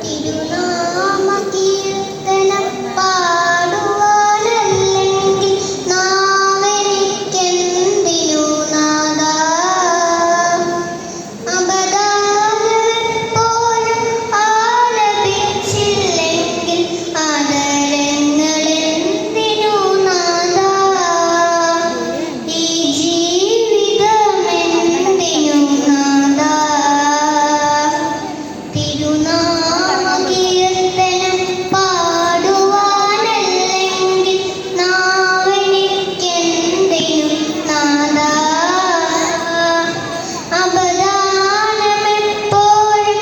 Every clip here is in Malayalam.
തിരുനാമകീർത്തനം പാടുവാനല്ലെങ്കിൽ നാവെനിക്കെന്തിനു നാഥാ. അപദാനമെപ്പോഴും ആലപിച്ചില്ലെങ്കിൽ ആദരങ്ങളെന്തിനു നാഥാ. ഈ ജീവിതമെന്തിനു നാഥാ. തിരുനാമകീർത്തനം പാടുവാനല്ലെങ്കിൽ നാവെനിക്കെന്തിനു നാഥാ. അപദാനമെപ്പോഴും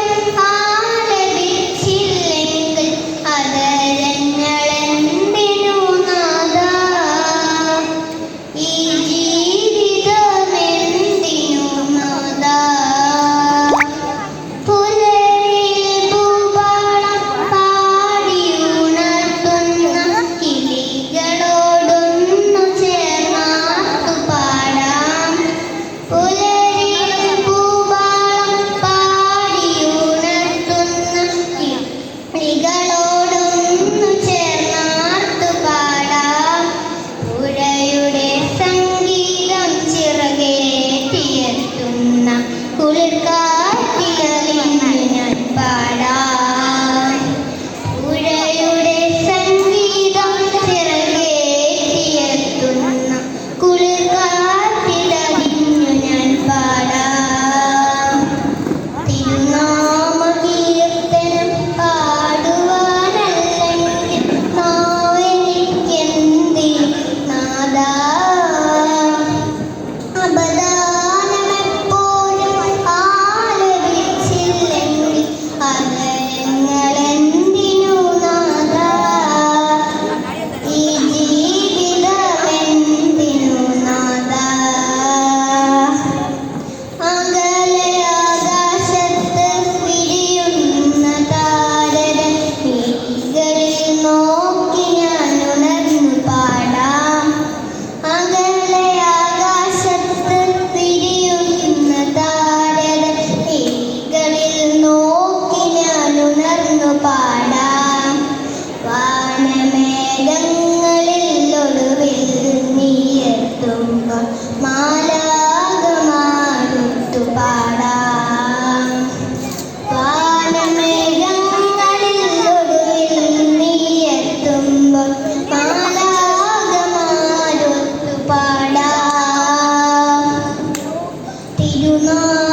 ആലപിച്ചില്ലെങ്കിൽ അധരങ്ങളെന്തിനു നാഥാ. ഈ ജീവിതമെന്തിനു നാഥാ. പുലരിയിൽ ഭൂപാളം പാടിയുണർത്തുന്ന കിളികളോടൊന്നു ചേർന്നാർത്തു പാടാം. പുലരിയിൽ ഭൂപാളം പാടിയുണർത്തുന്ന കിളികളോടൊന്നു ചേർന്നാർത്തു പാടാം. പുഴയുടെ സംഗീതം ചിറകേറ്റിയെത്തുന്ന കുളിർക്കാറ്റിലലിഞ്ഞു ഞാൻ പാടാം. പുഴയുടെ സംഗീതം ചിറകേറ്റിയെത്തുന്ന കുളിർക്കാറ്റിലലിഞ്ഞു ഞാൻ പാടാം. തിരുനാമകീർത്തനം പാടുവാനല്ലെങ്കിൽ നാവെനിക്കെന്തിനു നാഥാ. അപദാനമെപ്പോഴും ആലപിച്ചില്ലെങ്കിൽ അധരങ്ങളെന്തിനു നാഥാ. ഈ ജീവിതമെന്തിനു നാഥാ. അകലെ ആകാശത്ത് വിരിയുന്ന താരകൾ മിഴികളിൽ നോക്കി ഞാൻ ഉണർന്നു പാടാം. അകലെ ആകാശത്ത് വിരിയുന്ന താരകൾ മിഴികളിൽ നോക്കി ഞാൻ ഉണർന്നു പാടാം. വാനമേഘങ്ങളിൽ ഒടുവിൽ നീയെത്തുമ്പോൾ മാലാഖമാരുത്തു പാടാം. വാനമേഘങ്ങളിൽ ഒടുവിൽ നീയെത്തുമ്പോൾ മാലാഖമാരുത്തു പാടാം. തിരുനാമകീർത്തനം